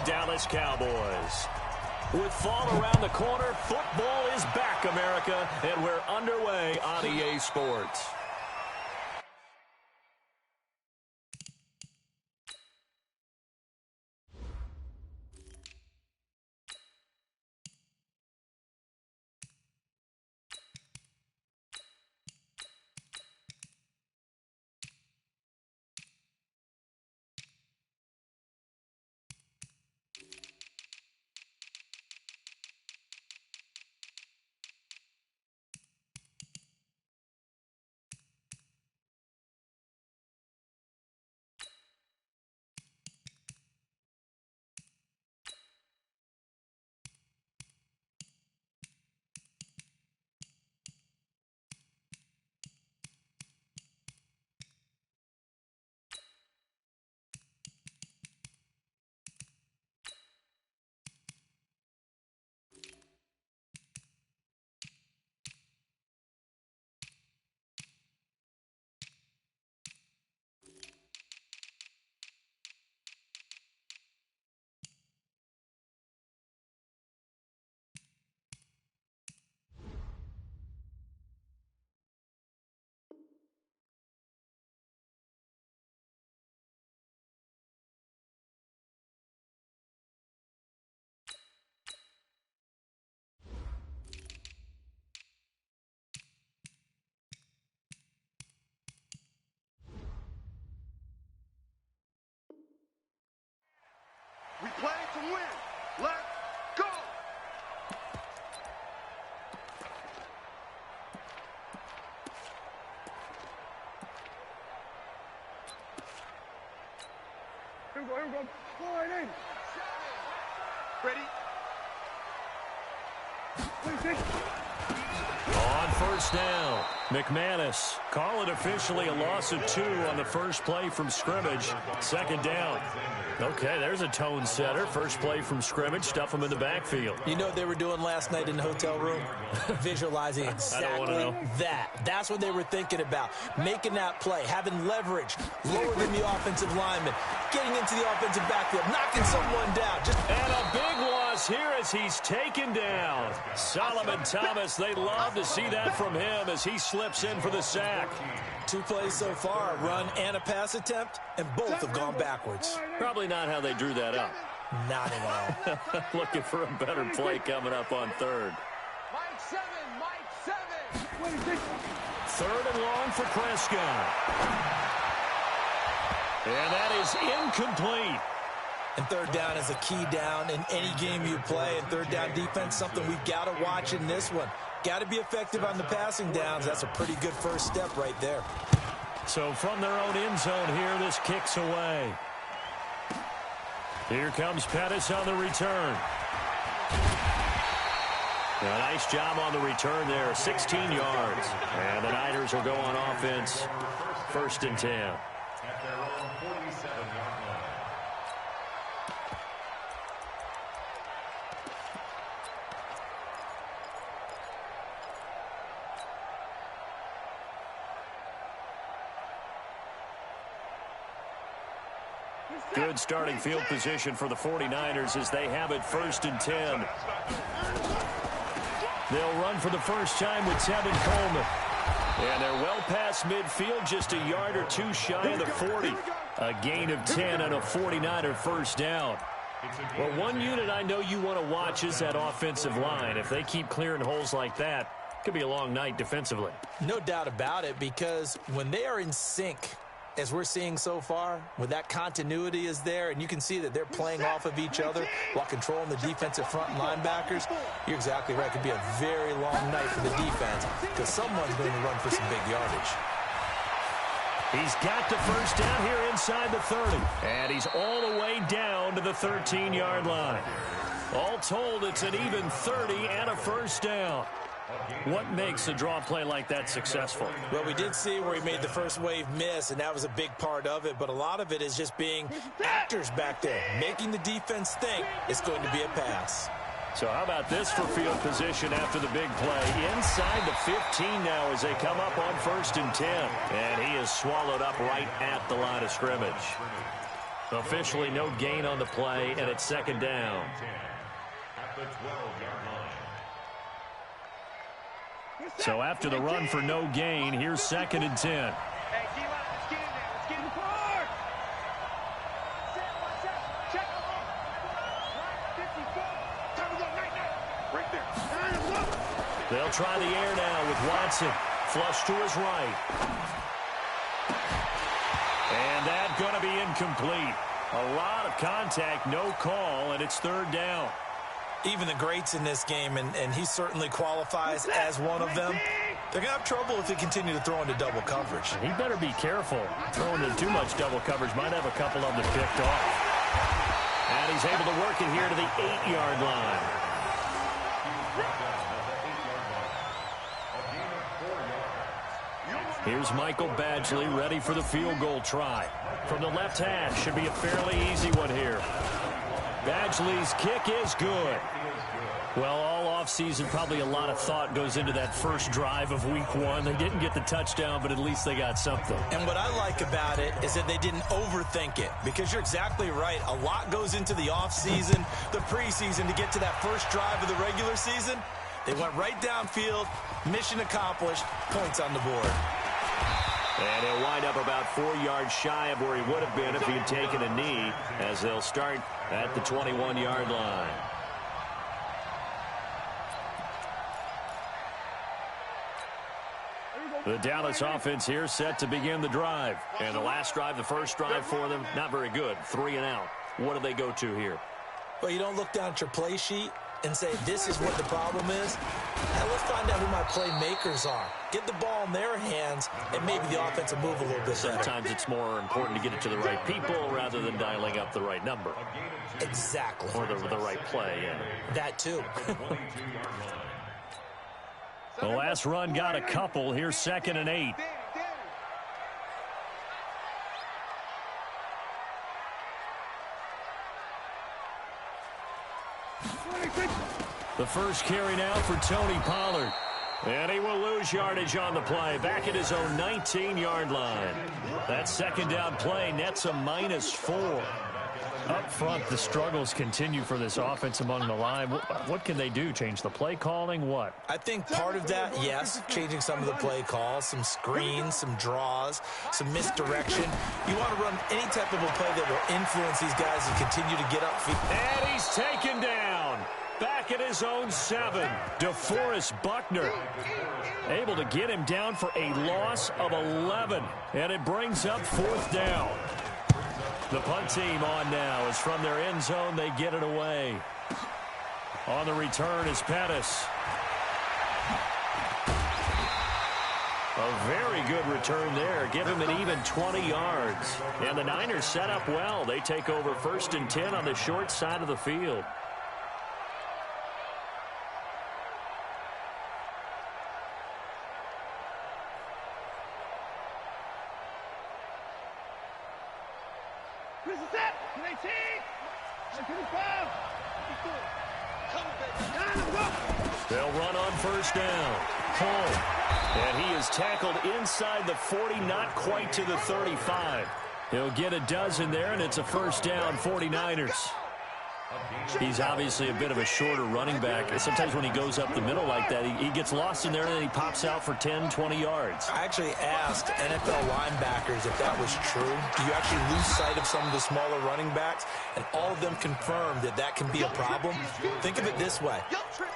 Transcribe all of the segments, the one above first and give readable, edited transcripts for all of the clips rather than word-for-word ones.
Dallas Cowboys. With fall around the corner, football is back, America, and we're underway on EA Sports. We play to win. Let's go! Here we go. Fly it in. Ready? On first down, McManus. Call it officially a loss of 2 on the first play from scrimmage. Second down. Okay, there's a tone setter. First play from scrimmage, stuff them in the backfield. You know what they were doing last night in the hotel room? Visualizing exactly that. That's what they were thinking about. Making that play, having leverage, lowering the offensive lineman, getting into the offensive backfield, knocking someone down. And a big loss here as he's taken down. Solomon Thomas, they love to see that from him as he slips in for the sack. 2 plays so far, a run and a pass attempt, and both have gone backwards. Probably not how they drew that up. Not at all. Looking for a better play coming up on third. Mike 7. Third and long for Prescott. And that is incomplete. And third down is a key down in any game you play. And third down defense, something we've got to watch in this one. Got to be effective on the passing downs. That's a pretty good first step right there. So from their own end zone here, this kicks away. Here comes Pettis on the return. A nice job on the return there, 16 yards. And the Niners will go on offense, 1st and 10. Good starting field position for the 49ers as they have it 1st and 10. They'll run for the first time with Tevin Coleman. And they're well past midfield, just a yard or 2 shy of the 40. A gain of 10 and a 49er first down. Well, one unit I know you want to watch is that offensive line. If they keep clearing holes like that, it could be a long night defensively. No doubt about it, because when they are in sync, as we're seeing so far, when that continuity is there, and you can see that they're playing off of each other while controlling the defensive front linebackers, you're exactly right. It could be a very long night for the defense because someone's going to run for some big yardage. He's got the first down here inside the 30, and he's all the way down to the 13-yard line. All told, it's an even 30 and a first down. What makes a draw play like that successful? Well, we did see where he made the first wave miss, and that was a big part of it. But a lot of it is just being actors back there, making the defense think it's going to be a pass. So how about this for field position after the big play? Inside the 15 now as they come up on 1st and 10. And he is swallowed up right at the line of scrimmage. Officially no gain on the play, and it's second down. At the 12-yard line. So after the run for no gain, here's second and 10. Hey, D-line, let's get in there. Let's get in the car. Check. 54. Time to go. Night. Right there. They'll try the air now with Watson. Flush to his right. And that's going to be incomplete. A lot of contact, no call, and it's third down. Even the greats in this game, and he certainly qualifies as one of them, they're going to have trouble if they continue to throw into double coverage. He better be careful. Throwing into too much double coverage might have a couple of them picked off. And he's able to work it here to the 8-yard line. Here's Michael Badgley ready for the field goal try. From the left hash, should be a fairly easy one here. Badgley's kick is good. Well, all offseason, probably a lot of thought goes into that first drive of week one. They didn't get the touchdown, but at least they got something. And what I like about it is that they didn't overthink it, because you're exactly right. A lot goes into the offseason, the preseason, to get to that first drive of the regular season. They went right downfield, mission accomplished, points on the board. And he'll wind up about 4 yards shy of where he would have been if he had taken a knee, as they'll start at the 21-yard line. The Dallas offense here set to begin the drive. And the last drive, the first drive for them, not very good. 3 and out. What do they go to here? Well, you don't look down at your play sheet and say, this is what the problem is. Now let's find out who my playmakers are. Get the ball in their hands, and maybe the offense will move a little bit better. Sometimes it's more important to get it to the right people rather than dialing up the right number. Exactly. Or the right play, yeah. That too. The last run got a couple. Here's second and 8. The first carry now for Tony Pollard. And he will lose yardage on the play. Back at his own 19-yard line. That second down play nets a -4. Up front, the struggles continue for this offense among the line. What can they do? Change the play calling? What? I think part of that, yes, changing some of the play calls, some screens, some draws, some misdirection. You want to run any type of a play that will influence these guys and continue to get upfield. And he's taken down. Back at his own 7, DeForest Buckner. Able to get him down for a loss of 11. And it brings up 4th down. The punt team on now as from their end zone they get it away. On the return is Pettis. A very good return there. Give him an even 20 yards. And the Niners set up well. They take over 1st and 10 on the short side of the field. They'll run on 1st down. Home. And he is tackled inside the 40, not quite to the 35. He'll get a dozen there, and it's a 1st down, 49ers. He's obviously a bit of a shorter running back. Sometimes when he goes up the middle like that, he gets lost in there, and then he pops out for 10, 20 yards. I actually asked NFL linebackers if that was true. Do you actually lose sight of some of the smaller running backs? And all of them confirmed that that can be a problem. Think of it this way.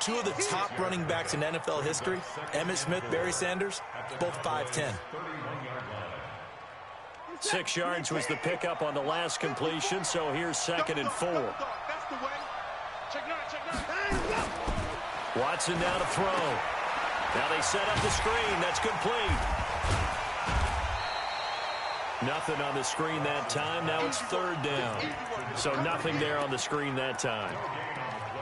2 of the top running backs in NFL history, Emmitt Smith, Barry Sanders, both 5'10". 6 yards was the pickup on the last completion, so here's 2nd and 4. Watson now to throw. Now they set up the screen. That's complete. Nothing on the screen that time. Now it's 3rd down. So nothing there on the screen that time.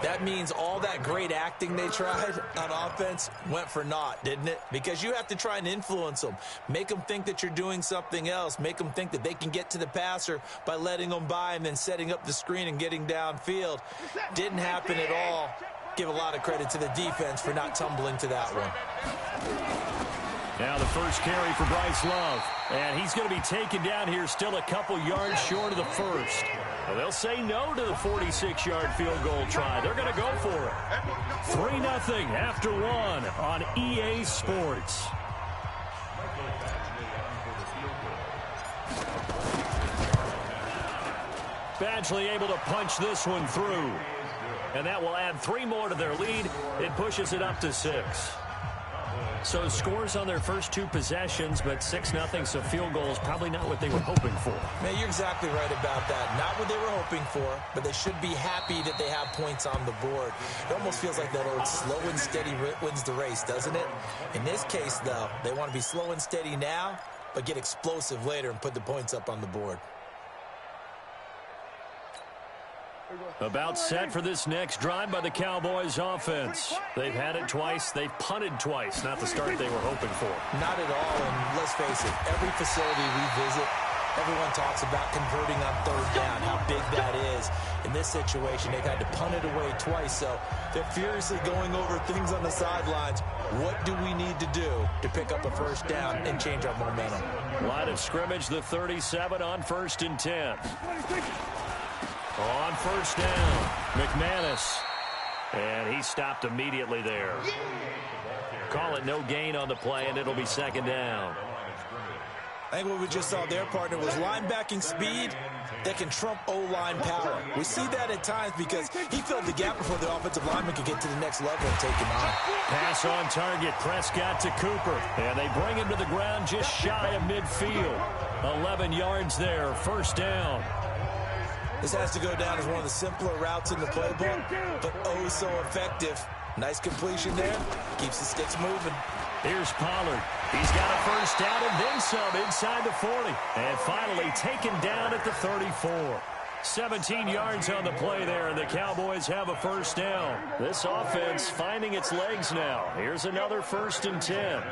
That means all that great acting they tried on offense went for naught, didn't it? Because you have to try and influence them. Make them think that you're doing something else. Make them think that they can get to the passer by letting them by and then setting up the screen and getting downfield. Didn't happen at all. Give a lot of credit to the defense for not tumbling to that one. Now the first carry for Bryce Love. And he's going to be taken down here still a couple yards short of the first. Well, they'll say no to the 46-yard field goal try. They're going to go for it. 3-0 after one on EA Sports. Badgley able to punch this one through. And that will add 3 more to their lead. It pushes it up to 6. So scores on their first 2 possessions, but 6-0, so field goals probably not what they were hoping for. Man, you're exactly right about that. Not what they were hoping for, but they should be happy that they have points on the board. It almost feels like that old slow and steady wins the race, doesn't it? In this case, though, they want to be slow and steady now, but get explosive later and put the points up on the board. About set for this next drive by the Cowboys offense. They've had it twice. They've punted twice. Not the start they were hoping for. Not at all, and let's face it, every facility we visit, everyone talks about converting on 3rd down, how big that is. In this situation, they've had to punt it away twice, so they're furiously going over things on the sidelines. What do we need to do to pick up a 1st down and change our momentum? Line of scrimmage, the 37 on 1st and 10. On 1st down, McManus. And he stopped immediately there. Call it no gain on the play, and it'll be 2nd down. I think what we just saw there, partner, was linebacking speed that can trump O-line power. We see that at times because he filled the gap before the offensive lineman could get to the next level and take him on. Pass on target, Prescott to Cooper. And they bring him to the ground just shy of midfield. 11 yards there, 1st down. This has to go down as one of the simpler routes in the playbook, but oh so effective. Nice completion there. Keeps the sticks moving. Here's Pollard. He's got a 1st down and then some inside the 40. And finally taken down at the 34. 17 yards on the play there, and the Cowboys have a 1st down. This offense finding its legs now. Here's another 1st and 10.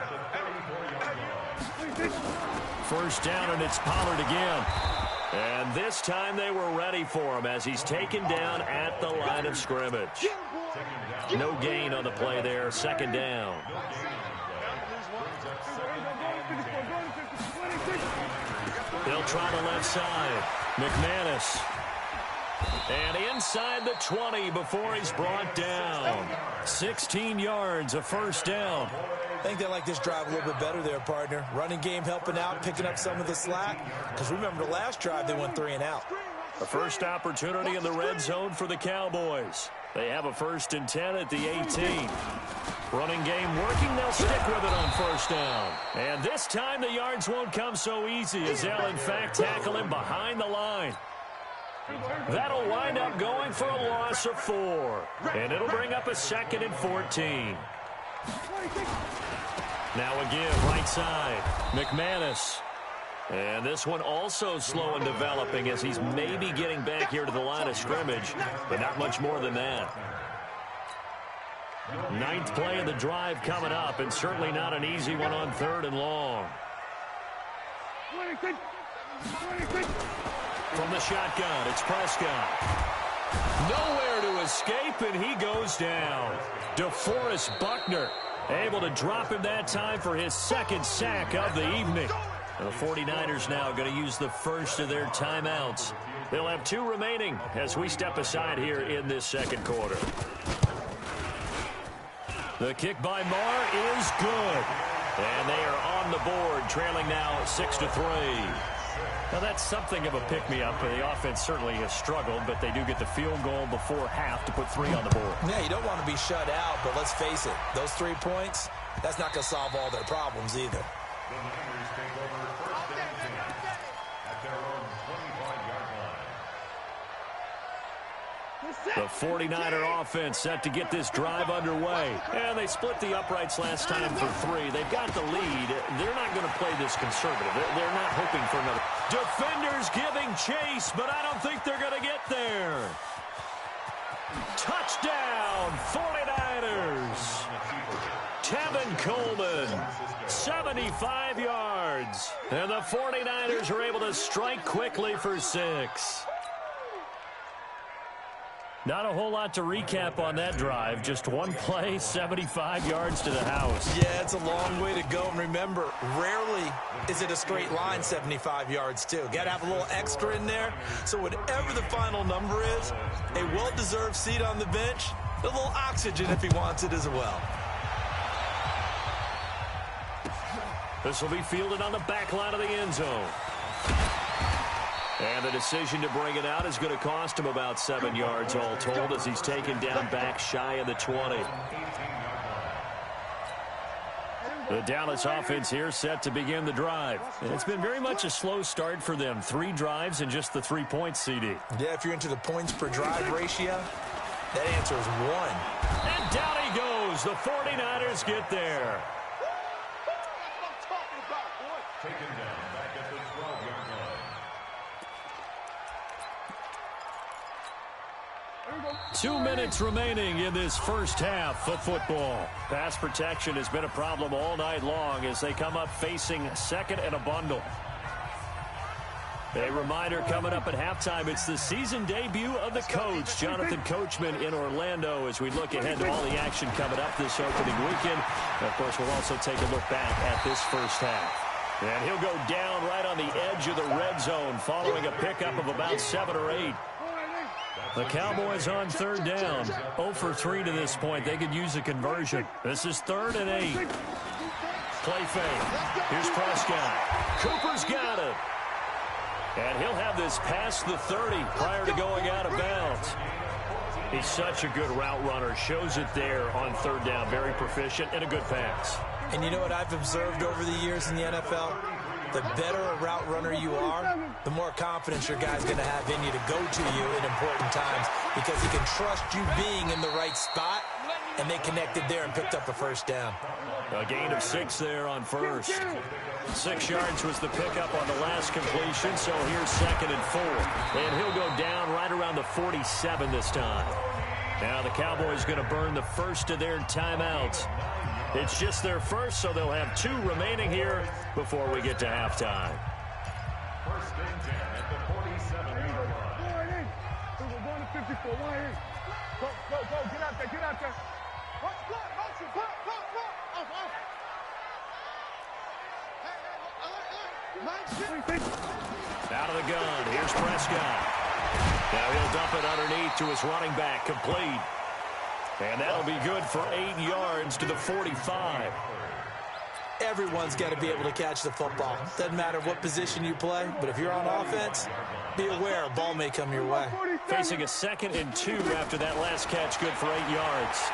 1st down, and it's Pollard again. And this time they were ready for him as he's taken down at the line of scrimmage. No gain on the play there, 2nd down. They'll try the left side. McManus. And inside the 20 before he's brought down. 16 yards, a 1st down. I think they like this drive a little bit better there, partner. Running game helping out, picking up some of the slack. Because remember, the last drive, they went 3 and out. A first opportunity in the red zone for the Cowboys. They have a 1st and 10 at the 18. Running game working. They'll stick with it on 1st down. And this time the yards won't come so easy as they'll, in fact, tackle him behind the line. That'll wind up going for a loss of 4. And it'll bring up a 2nd and 14. Now again, right side, McManus. And this one also slow and developing as he's maybe getting back here to the line of scrimmage, but not much more than that. 9th play of the drive coming up, and certainly not an easy one on 3rd and long. From the shotgun, it's Prescott. Nowhere to escape, and he goes down. DeForest Buckner able to drop him that time for his 2nd sack of the evening. And the 49ers now going to use the first of their timeouts. They'll have 2 remaining as we step aside here in this 2nd quarter. The kick by Marr is good. And they are on the board, trailing now 6-3. Now, that's something of a pick-me-up. The offense certainly has struggled, but they do get the field goal before half to put 3 on the board. Yeah, you don't want to be shut out, but let's face it, those 3 points, that's not going to solve all their problems either. The Niners take over 1st and 10 at their own 25-yard line. The 49er offense set to get this drive underway. And they split the uprights last time for 3. They've got the lead. They're not going to play this conservative. They're not hoping for another. Defenders giving chase, but I don't think they're going to get there. Touchdown, 49ers. Tevin Coleman, 75 yards. And the 49ers are able to strike quickly for 6. Not a whole lot to recap on that drive. Just one play, 75 yards to the house. Yeah, it's a long way to go. And remember, rarely is it a straight line 75 yards, too. Got to have a little extra in there. So whatever the final number is, a well-deserved seat on the bench, a little oxygen if he wants it as well. This will be fielded on the back line of the end zone. And the decision to bring it out is going to cost him about 7 yards all told as he's taken down back shy of the 20. The Dallas offense here set to begin the drive. And it's been very much a slow start for them. 3 drives and just the 3 points, CD. Yeah, if you're into the points per drive ratio, that answer is 1. And down he goes. The 49ers get there. Taken down back at the 12-yard line. 2 minutes remaining in this first half of football. Pass protection has been a problem all night long as they come up facing second and a bundle. A reminder coming up at halftime, it's the season debut of the coach, Jonathan Coachman in Orlando, as we look ahead to all the action coming up this opening weekend. And of course, we'll also take a look back at this first half. And he'll go down right on the edge of the red zone following a pickup of about 7 or 8. The Cowboys on third down. 0 for 3 to this point. They could use a conversion. This is 3rd and 8. Play fake. Here's Prescott. Cooper's got it. And he'll have this past the 30 prior to going out of bounds. He's such a good route runner. Shows it there on third down. Very proficient and a good pass. And you know what I've observed over the years in the NFL? The better a route runner you are, the more confidence your guy's going to have in you to go to you in important times because he can trust you being in the right spot, and they connected there and picked up a first down. A gain of 6 there on first. 6 yards was the pickup on the last completion, so here's 2nd and 4. And he'll go down right around the 47 this time. Now the Cowboys going to burn the first of their timeouts. It's just their first, so they'll have 2 remaining here before we get to halftime. First and 10 at the 47-yard line. We're going to 54. Go, get out there, get out there. Motion, Out of the gun, here's Prescott. Now he'll dump it underneath to his running back, complete. And that'll be good for 8 yards to the 45. Everyone's got to be able to catch the football. Doesn't matter what position you play, but if you're on offense, be aware a ball may come your way. Facing a 2nd and 2 after that last catch, good for 8 yards.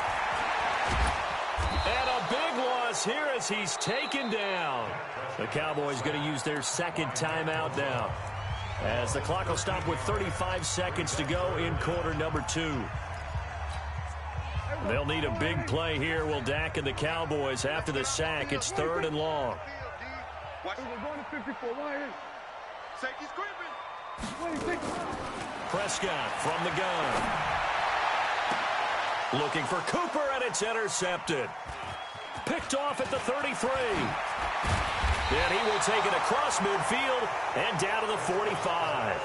And a big loss here as he's taken down. The Cowboys going to use their 2nd timeout now, as the clock will stop with 35 seconds to go in quarter number 2. They'll need a big play here, will Dak and the Cowboys after the sack. It's 3rd and long. We're going to 54. Safety's creeping. Prescott from the gun. Looking for Cooper, and it's intercepted. Picked off at the 33. And he will take it across midfield and down to the 45.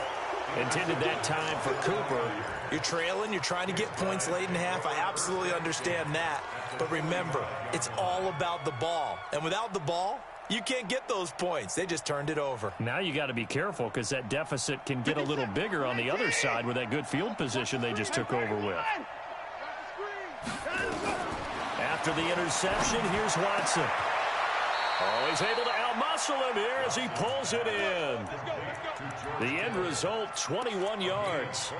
Intended that time for Cooper. You're trailing, you're trying to get points late in half. I absolutely understand that. But remember, it's all about the ball. And without the ball, you can't get those points. They just turned it over. Now you got to be careful because that deficit can get a little bigger on the other side with that good field position they just took over with. After the interception, here's Watson. Oh, he's able to outmuscle him here as he pulls it in. The end result, 21 yards.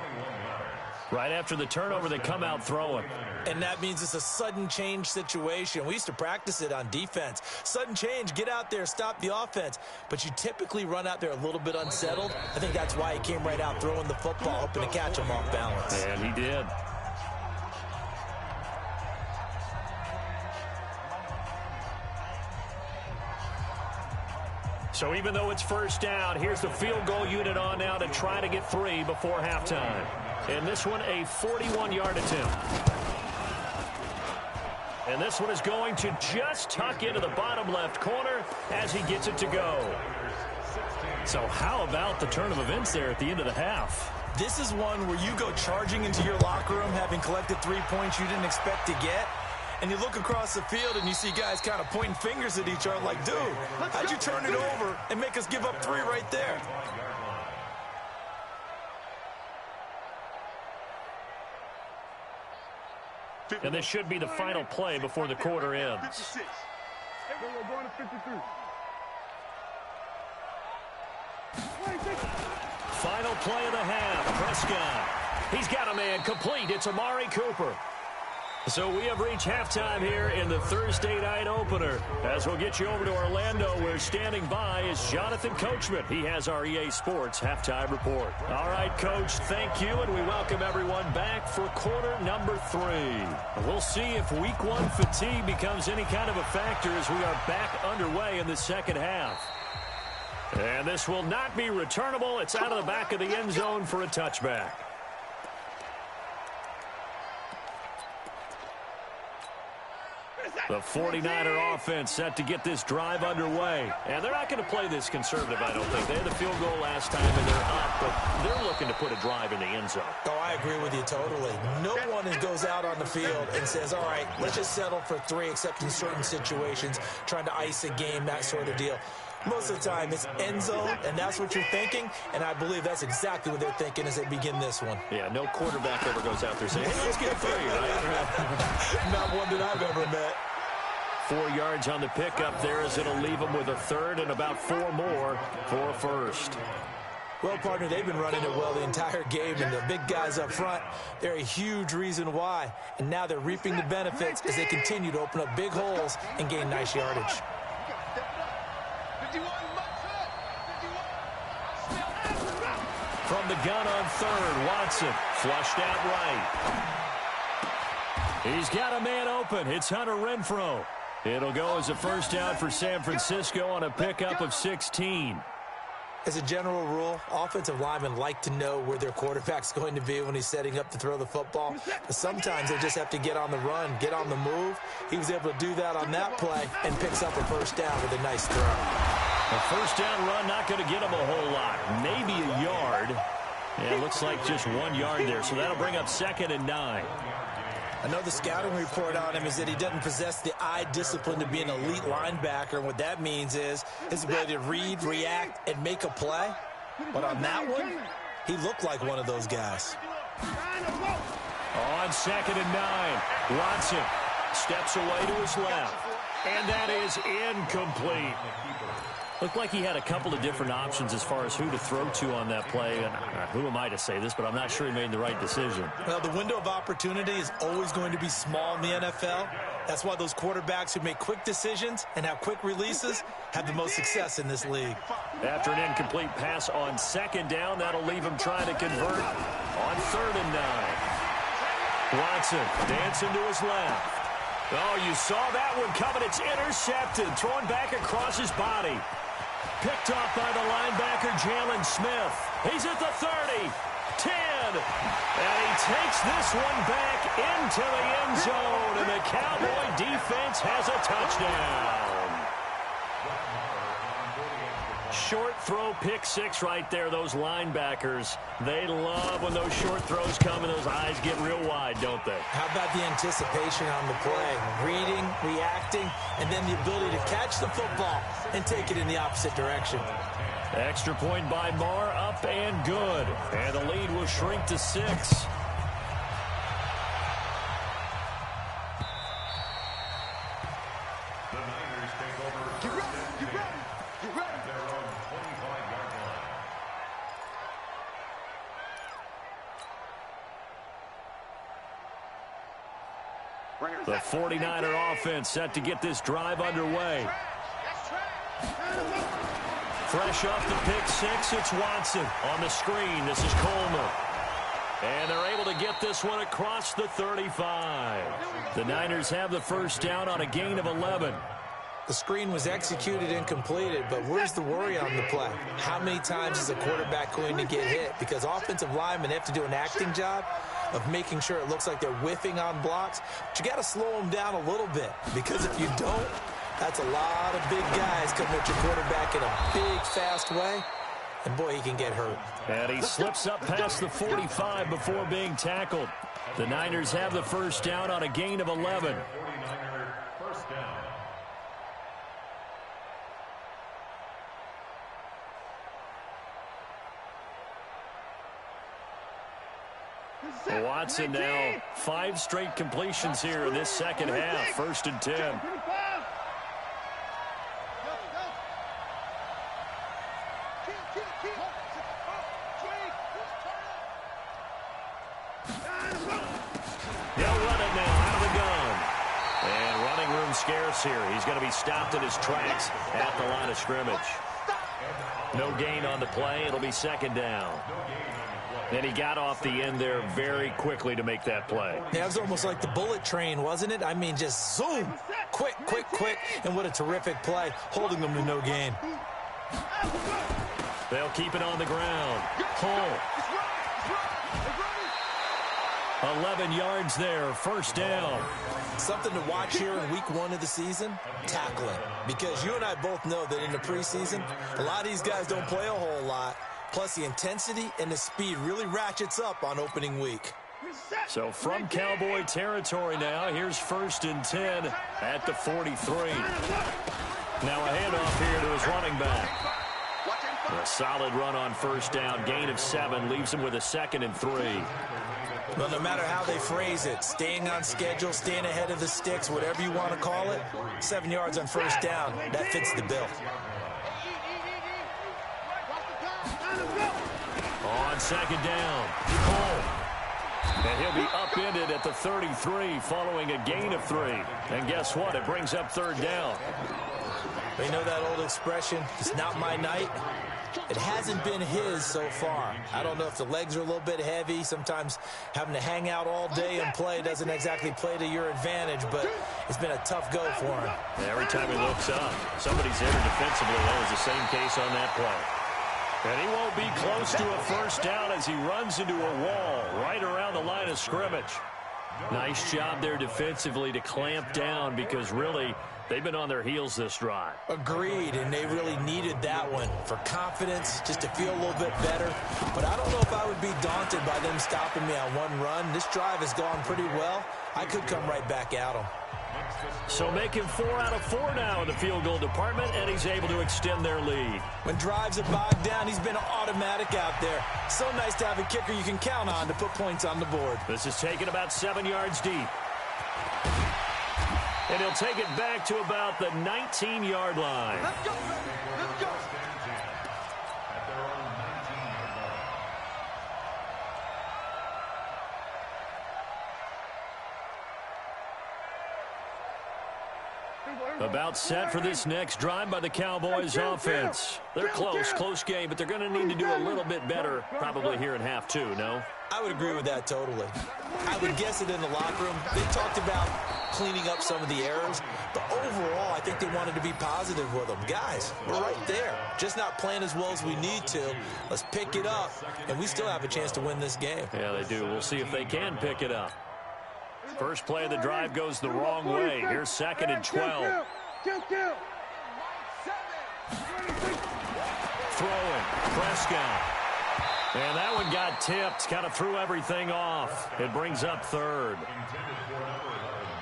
Right after the turnover, they come out throwing. And that means it's a sudden change situation. We used to practice it on defense. Sudden change, get out there, stop the offense. But you typically run out there a little bit unsettled. I think that's why he came right out throwing the football, hoping to catch him off balance. And he did. So even though it's first down, here's the field goal unit on now to try to get 3 before halftime. And this one, a 41-yard attempt. And this one is going to just tuck into the bottom left corner as he gets it to go. So how about the turn of events there at the end of the half? This is one where you go charging into your locker room having collected 3 points you didn't expect to get, and you look across the field and you see guys kind of pointing fingers at each other like, dude, how'd you turn it over and make us give up 3 right there? And this should be the final play before the quarter ends. We're going to 53. Final play of the half. Prescott. He's got a man complete. It's Amari Cooper. So we have reached halftime here in the Thursday night opener. As we'll get you over to Orlando, where standing by is Jonathan Coachman. He has our EA Sports halftime report. All right, Coach, thank you, and we welcome everyone back for quarter number 3. We'll see if week 1 fatigue becomes any kind of a factor as we are back underway in the second half. And this will not be returnable. It's out of the back of the end zone for a touchback. The 49er offense set to get this drive underway. And they're not going to play this conservative, I don't think. They had the field goal last time, and they're up, but they're looking to put a drive in the end zone. Oh, I agree with you totally. No one goes out on the field and says, all right, let's just settle for 3, except in certain situations, trying to ice a game, that sort of deal. Most of the time, it's end zone, and that's what you're thinking, and I believe that's exactly what they're thinking as they begin this one. Yeah, no quarterback ever goes out there saying, hey, let's get 3, right? Not one that I've ever met. 4 yards on the pickup there as it'll leave them with a third and about 4 more for a first. Well, partner, they've been running it well the entire game, and the big guys up front, they're a huge reason why. And now they're reaping the benefits as they continue to open up big holes and gain nice yardage. From the gun on third, Watson flushed out right. He's got a man open. It's Hunter Renfrow. It'll go as a first down for San Francisco on a pickup of 16. As a general rule, offensive linemen like to know where their quarterback's going to be when he's setting up to throw the football. But sometimes they just have to get on the run, get on the move. He was able to do that on that play and picks up a first down with a nice throw. A first down run not going to get him a whole lot. Maybe a yard. Yeah, it looks like just 1 yard there. So that'll bring up 2nd and 9. I know the scouting report on him is that he doesn't possess the eye discipline to be an elite linebacker. And what that means is his ability to read, react, and make a play. But on that one, he looked like one of those guys. On 2nd and 9, Watson steps away to his left. And that is incomplete. Looked like he had a couple of different options as far as who to throw to on that play. And who am I to say this, but I'm not sure he made the right decision. Well, the window of opportunity is always going to be small in the NFL. That's why those quarterbacks who make quick decisions and have quick releases have the most success in this league. After an incomplete pass on 2nd down, that'll leave him trying to convert on 3rd and 9. Watson dancing to his left. Oh, you saw that one coming. It's intercepted, thrown back across his body. Picked off by the linebacker, Jalen Smith. He's at the 30, 10, and he takes this one back into the end zone, and the Cowboy defense has a touchdown. Short throw, pick 6 right there. Those linebackers, they love when those short throws come and those eyes get real wide, don't they? How about the anticipation on the play? Reading, reacting, and then the ability to catch the football and take it in the opposite direction. Extra point by Marr, up and good. And the lead will shrink to 6. The 49er offense set to get this drive underway. Fresh off the pick 6, it's Watson on the screen. This is Coleman. And they're able to get this one across the 35. The Niners have the first down on a gain of 11. The screen was executed and completed, but where's the worry on the play? How many times is a quarterback going to get hit? Because offensive linemen have to do an acting job of making sure it looks like they're whiffing on blocks. But you got to slow them down a little bit, because if you don't, that's a lot of big guys coming at your quarterback in a big, fast way. And, boy, he can get hurt. And he slips up past the 45 before being tackled. The Niners have the first down on a gain of 11. 49er first down. Watson now 5 straight completions here in this second half. 1st and 10. They'll run it now out of the gun. And running room scarce here. He's going to be stopped in his tracks at the line of scrimmage. No gain on the play. It'll be 2nd down. And he got off the end there very quickly to make that play. Yeah, it was almost like the bullet train, wasn't it? I mean, just zoom. Quick, quick, quick. And what a terrific play, holding them to no gain. They'll keep it on the ground. Hull. 11 yards there, 1st down. Something to watch here in week 1 of the season, tackling. Because you and I both know that in the preseason, a lot of these guys don't play a whole lot. Plus, the intensity and the speed really ratchets up on opening week. So from Cowboy territory now, here's 1st and 10 at the 43. Now a handoff here to his running back. A solid run on 1st down, gain of 7, leaves him with a 2nd and 3. Well, no matter how they phrase it, staying on schedule, staying ahead of the sticks, whatever you want to call it, 7 yards on 1st down, that fits the bill. On 2nd down, Cole. And he'll be upended at the 33 following a gain of 3. And guess what? It brings up 3rd down. You know that old expression, it's not my night? It hasn't been his so far. I don't know if the legs are a little bit heavy. Sometimes having to hang out all day and play doesn't exactly play to your advantage, but it's been a tough go for him. Every time he looks up, somebody's there defensively. That was the same case on that play. And he won't be close to a 1st down as he runs into a wall right around the line of scrimmage. Nice job there defensively to clamp down because really they've been on their heels this drive. Agreed, and they really needed that one for confidence, just to feel a little bit better. But I don't know if I would be daunted by them stopping me on one run. This drive has gone pretty well. I could come right back at them. So making 4 out of 4 now in the field goal department, and he's able to extend their lead. When drives are bogged down, he's been automatic out there. So nice to have a kicker you can count on to put points on the board. This is taken about 7 yards deep. And he'll take it back to about the 19-yard line. Let's go. Let's go. At their own 19-yard line. About set for this next drive by the Cowboys offense. They're close game, but they're going to need to do a little bit better probably here in half 2, no? I would agree with that totally. I would guess it in the locker room. They talked about cleaning up some of the errors, but overall, I think they wanted to be positive with them. Guys, we're right there. Just not playing as well as we need to. Let's pick it up, and we still have a chance to win this game. Yeah, they do. We'll see if they can pick it up. First play of the drive goes the wrong way. Here's 2nd and 12. Throwing, Prescott. And that one got tipped, kind of threw everything off. It brings up 3rd.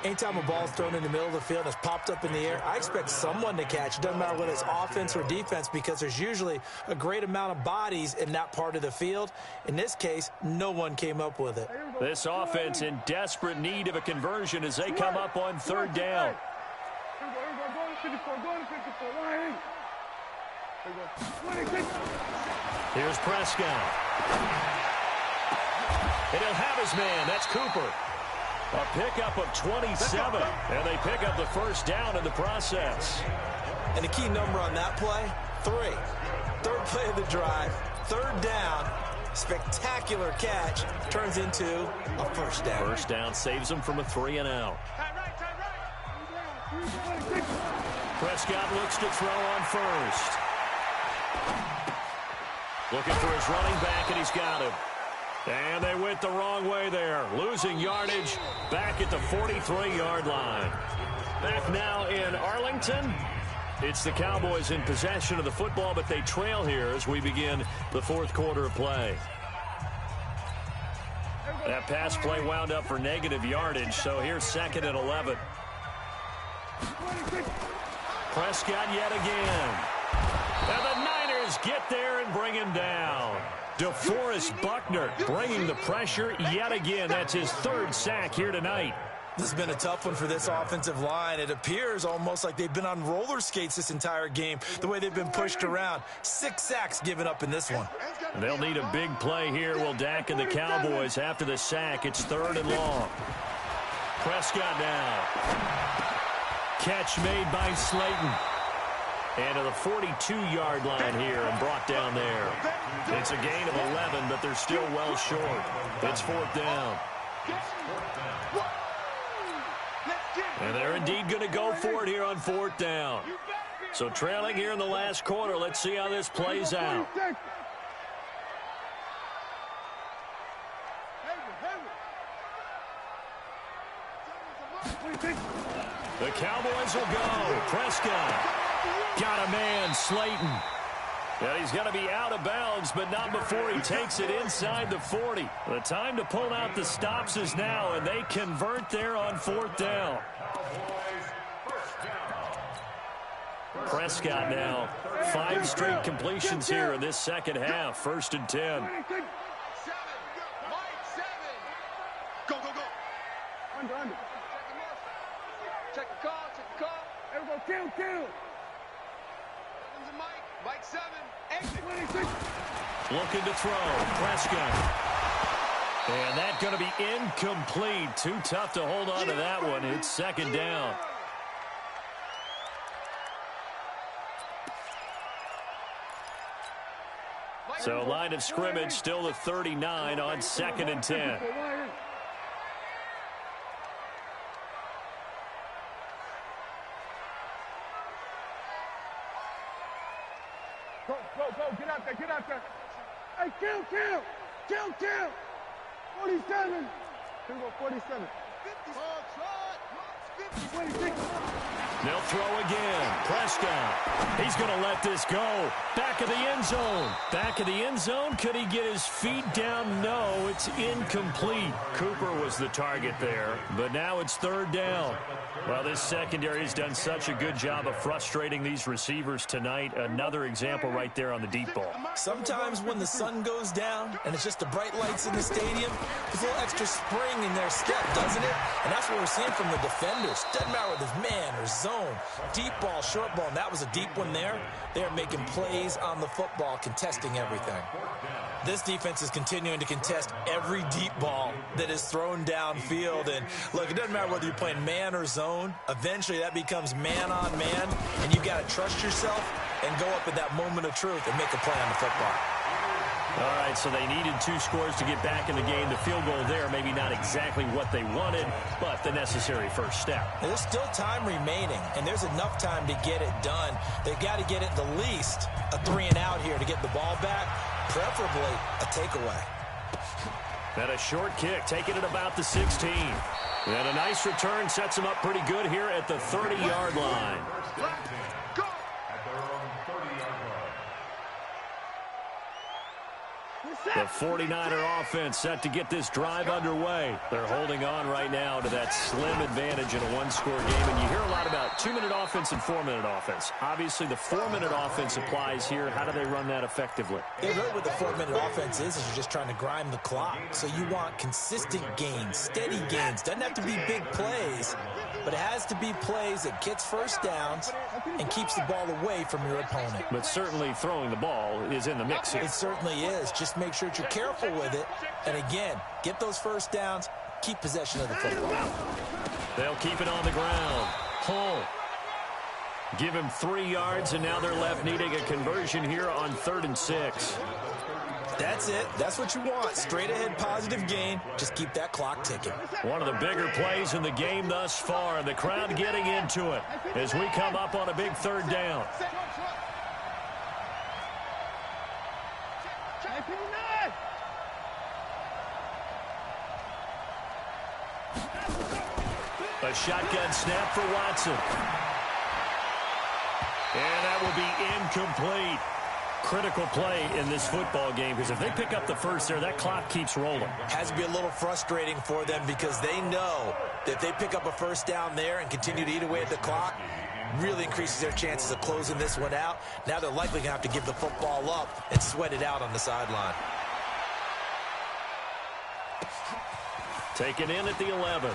Anytime a ball's thrown in the middle of the field and it's popped up in the air, I expect someone to catch. It doesn't matter whether it's offense or defense because there's usually a great amount of bodies in that part of the field. In this case, no one came up with it. This offense in desperate need of a conversion as they come up on 3rd down. Here's Prescott. And he'll have his man. That's Cooper. A pickup of 27, and they pick up the 1st down in the process. And the key number on that play, 3. 3rd play of the drive, 3rd down, spectacular catch, turns into a 1st down. 1st down saves them from a 3 and out. Prescott looks to throw on 1st. Looking for his running back, and he's got him. And they went the wrong way there, losing yardage back at the 43-yard line. Back now in Arlington, It's the Cowboys in possession of the football, but they trail here as we begin the fourth quarter of play. That pass play wound up for negative yardage, so here's 2nd and 11. Prescott yet again. And the Niners get there and bring him down. DeForest Buckner bringing the pressure yet again. That's his 3rd sack here tonight. This has been a tough one for this offensive line. It appears almost like they've been on roller skates this entire game, the way they've been pushed around. 6 sacks given up in this one. They'll need a big play here. Will Dak and the Cowboys after the sack. It's 3rd and long. Prescott now. Catch made by Slayton. And to the 42-yard line here and brought down there. It's a gain of 11, but they're still well short. It's 4th down. And they're indeed going to go for it here on 4th down. So trailing here in the last quarter. Let's see how this plays out. The Cowboys will go. Prescott. Got a man, Slayton. And he's going to be out of bounds, but not before he takes it inside the 40. The time to pull out the stops is now, and they convert there on 4th down. Prescott now. 5 straight completions here in this second half. 1st and 10. Go, go, go. Under. Check the call, check the call. There we go, kill. Mike 7. Exit. Looking to throw. Prescott. And that's going to be incomplete. Too tough to hold on to that one. It's 2nd down. So line of scrimmage still the 39 on 2nd and 10. Go, get out there. Hey, kill. 47. Here we go, 47. 26. They'll throw again. Prescott. He's going to let this go. Back of the end zone. Back of the end zone. Could he get his feet down? No, it's incomplete. Cooper was the target there, but now it's 3rd down. Well, this secondary has done such a good job of frustrating these receivers tonight. Another example right there on the deep ball. Sometimes when the sun goes down and it's just the bright lights in the stadium, there's a little extra spring in their step, doesn't it? And that's what we're seeing from the defenders. Doesn't matter whether it's man or zone, deep ball, short ball, and that was a deep one there. They're making plays on the football, contesting everything. This defense is continuing to contest every deep ball that is thrown downfield. And look, it doesn't matter whether you're playing man or zone. Eventually that becomes man on man, and you've got to trust yourself and go up at that moment of truth and make a play on the football. All right, so they needed 2 scores to get back in the game. The field goal there, maybe not exactly what they wanted, but the necessary first step. There's still time remaining, and there's enough time to get it done. They've got to get it the least a 3 and out here to get the ball back, preferably a takeaway. And a short kick, taking it about the 16. And a nice return sets them up pretty good here at the 30-yard line. The 49er offense set to get this drive underway. They're holding on right now to that slim advantage in a 1-score game. And you hear a lot about 2-minute offense and 4-minute offense. Obviously, the 4-minute offense applies here. How do they run that effectively? Yeah, really what the 4-minute offense is you're just trying to grind the clock. So you want consistent gains, steady gains. Doesn't have to be big plays, but it has to be plays that gets first downs and keeps the ball away from your opponent. But certainly throwing the ball is in the mix here. It certainly is. Just make sure that you're careful with it. And again, get those first downs, keep possession of the football. They'll keep it on the ground. Hull. Give him 3 yards, and now they're left needing a conversion here on 3rd and 6. That's it. That's what you want. Straight ahead positive gain. Just keep that clock ticking. One of the bigger plays in the game thus far. The crowd getting into it as we come up on a big 3rd down. A shotgun snap for Watson. And that will be incomplete. Critical play in this football game, because if they pick up the first there, that clock keeps rolling. Has to be a little frustrating for them because they know that if they pick up a first down there and continue to eat away at the clock, really increases their chances of closing this one out. Now they're likely going to have to give the football up and sweat it out on the sideline. Taken in at the 11.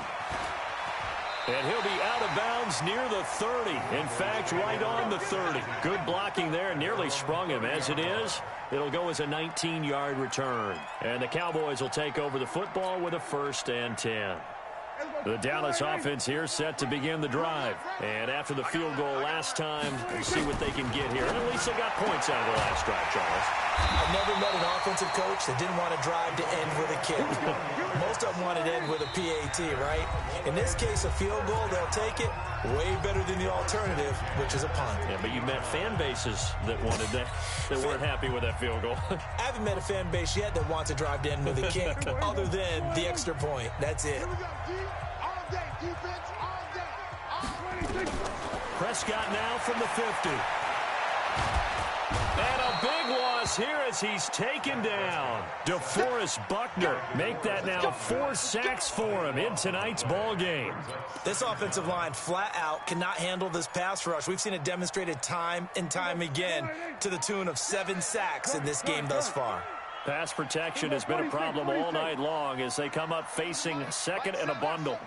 And he'll be out of bounds near the 30. In fact, right on the 30. Good blocking there. Nearly sprung him. As it is, it'll go as a 19-yard return. And the Cowboys will take over the football with a 1st and 10. The Dallas offense here set to begin the drive. And after the field goal last time, we'll see what they can get here. And at least they got points out of the last drive, Charles. I've never met an offensive coach that didn't want to drive to end with a kick. Most of them wanted to end with a PAT, right? In this case, a field goal, they'll take it. Way better than the alternative, which is a punt. Yeah, but you met fan bases that wanted that weren't happy with that field goal. I haven't met a fan base yet that wants to drive to end with a kick, other than the extra point. That's it. Prescott now from the 50. And a big loss here as he's taken down. DeForest Buckner make that now 4 sacks for him in tonight's ball game. This offensive line flat out cannot handle this pass rush. We've seen it demonstrated time and time again to the tune of 7 sacks in this game thus far. Pass protection has been a problem all night long as they come up facing second and a bundle.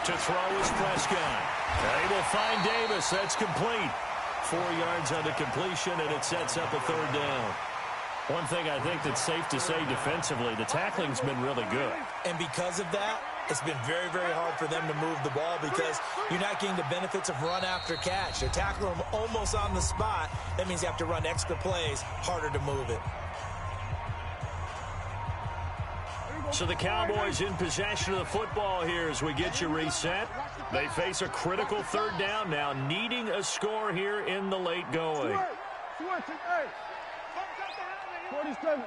To throw is Prescott. They will find Davis. That's complete. 4 yards on the completion, and it sets up a 3rd down. One thing I think that's safe to say defensively, the tackling's been really good. And because of that, it's been very, very hard for them to move the ball because you're not getting the benefits of run after catch. They're tackling them almost on the spot. That means you have to run extra plays, harder to move it. So the Cowboys in possession of the football here as we get you reset. They face a critical 3rd down now, needing a score here in the late going. 47.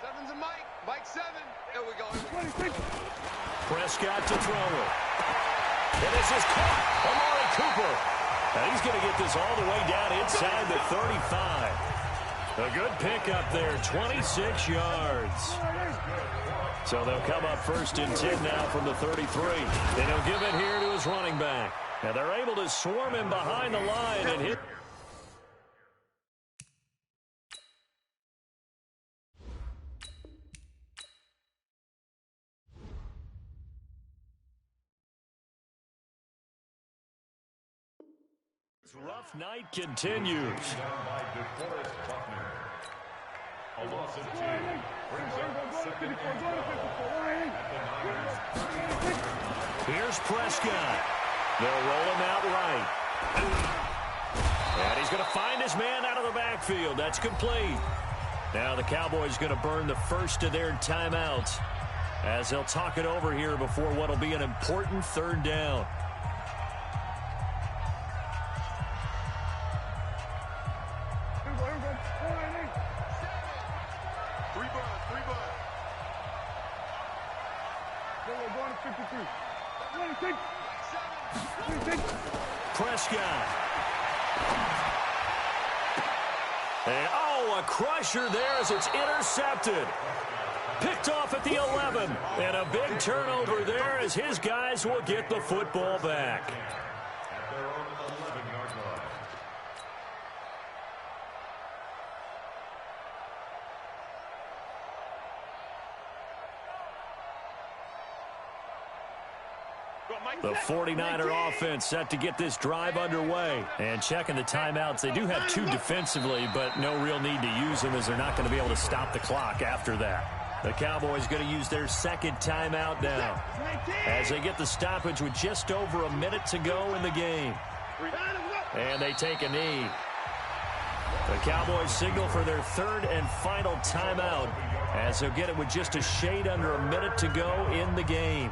7's a Mike. Mike 7. There we go. Prescott to throw it. And this is caught. Amari Cooper. And he's going to get this all the way down inside the 35. A good pickup there, 26 yards. So they'll come up 1st and 10 now from the 33. And he'll give it here to his running back. And they're able to swarm him behind the line and hit. Rough night continues. A loss of 2 brings up 2nd and 10. Here's Prescott. They'll roll him out right. And he's going to find his man out of the backfield. That's complete. Now the Cowboys going to burn the first of their timeouts as they'll talk it over here before what will be an important 3rd down. Prescott. And, a crusher there as it's intercepted. Picked off at the 11. And a big turnover there as his guys will get the football back. At their own 11-yard line. The 49er offense set to get this drive underway. And checking the timeouts, they do have 2 defensively, but no real need to use them as they're not going to be able to stop the clock after that. The Cowboys going to use their 2nd timeout now as they get the stoppage with just over a minute to go in the game. And they take a knee. The Cowboys signal for their 3rd and final timeout as they'll get it with just a shade under a minute to go in the game.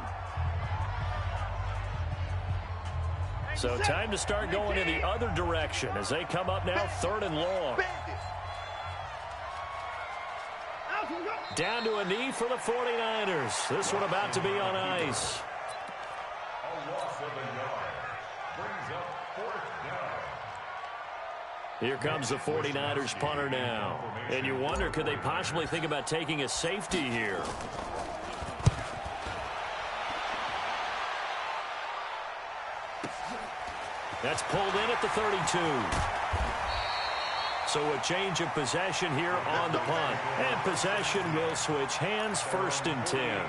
So time to start going in the other direction as they come up now 3rd and long. Down to a knee for the 49ers. This one about to be on ice. Here comes the 49ers punter now. And you wonder, could they possibly think about taking a safety here? That's pulled in at the 32. So a change of possession here on the punt. And possession will switch hands, 1st and 10.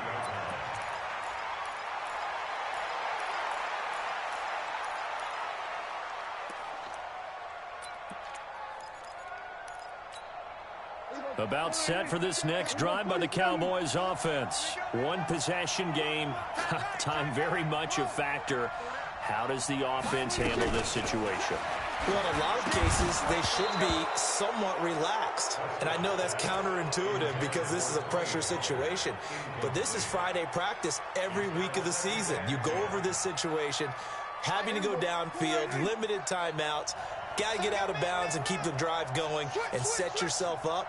About set for this next drive by the Cowboys offense. One possession game. Time very much a factor. How does the offense handle this situation? Well, in a lot of cases, they should be somewhat relaxed. And I know that's counterintuitive because this is a pressure situation. But this is Friday practice every week of the season. You go over this situation, having to go downfield, limited timeouts, got to get out of bounds and keep the drive going and set yourself up.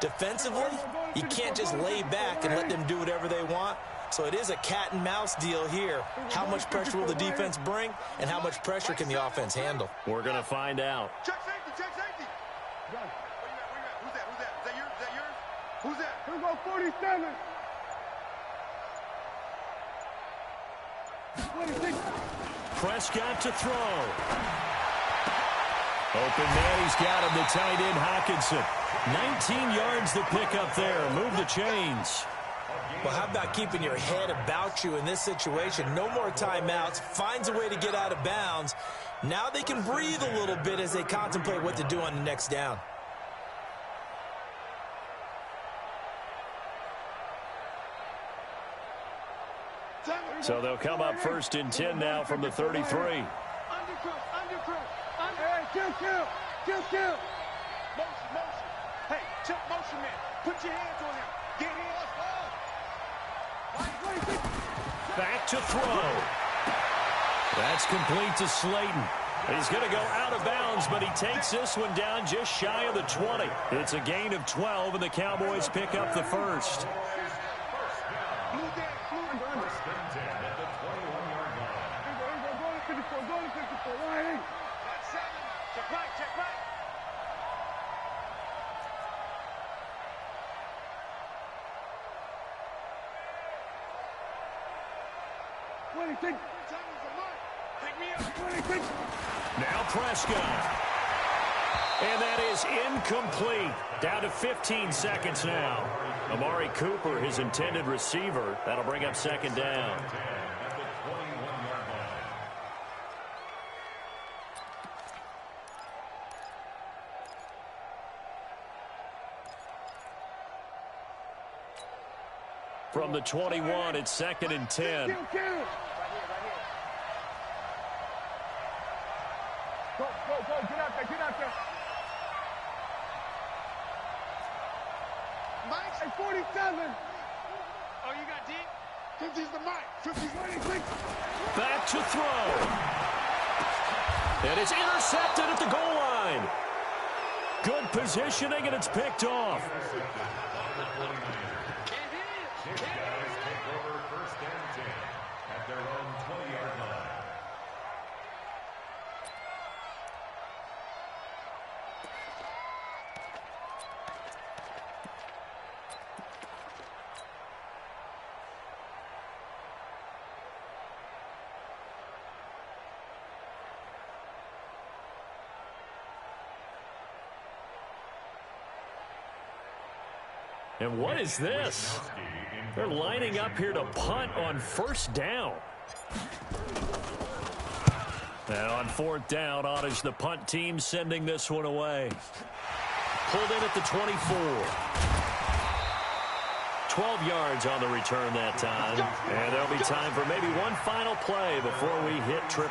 Defensively, you can't just lay back and let them do whatever they want. So it is a cat and mouse deal here. How much pressure will the defense bring, and how much pressure can the offense handle? We're going to find out. Check safety, check safety. Where you at? Who's that? Is that yours? Is that yours? Who's that? Here we go, 47. 26. Prescott to throw. Open man, he's got him, the tight end Hockenson. 19 yards to pick up there. Move the chains. Well, how about keeping your head about you in this situation? No more timeouts. Finds a way to get out of bounds. Now they can breathe a little bit as they contemplate what to do on the next down. So they'll come up 1st and 10 now from the 33. Undercut. Kill. Motion. Hey, check motion, man. Put your hands on him. Get hands. Back to throw. That's complete to Slayton. He's going to go out of bounds, but he takes this one down just shy of the 20. It's a gain of 12, and the Cowboys pick up the first. Check right. Now Prescott. And that is incomplete. Down to 15 seconds now. Amari Cooper, his intended receiver. That'll bring up 2nd down. From the 21, it's 2nd and 10. Go. Get out there. Mike, at 47. Oh, you got deep? 50's the Mike. 50's 26. Back to throw. And it's intercepted at the goal line. Good positioning, and it's picked off. Guys take over 1st and 10 at their own 20-yard line. And what is this? They're lining up here to punt on 1st down. Now on 4th down, on is the punt team sending this one away. Pulled in at the 24. 12 yards on the return that time. And there'll be time for maybe one final play before we hit 000.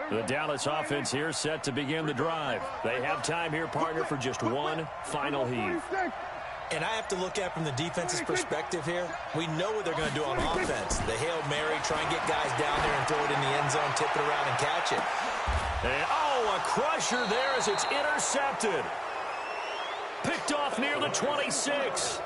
The Dallas offense here set to begin the drive. They have time here, partner, for just one final heave. And I have to look at from the defense's perspective here. We know what they're going to do on offense. The Hail Mary, try and get guys down there and throw it in the end zone, tip it around and catch it. And, oh, a crusher there as it's intercepted. Picked off near the 26.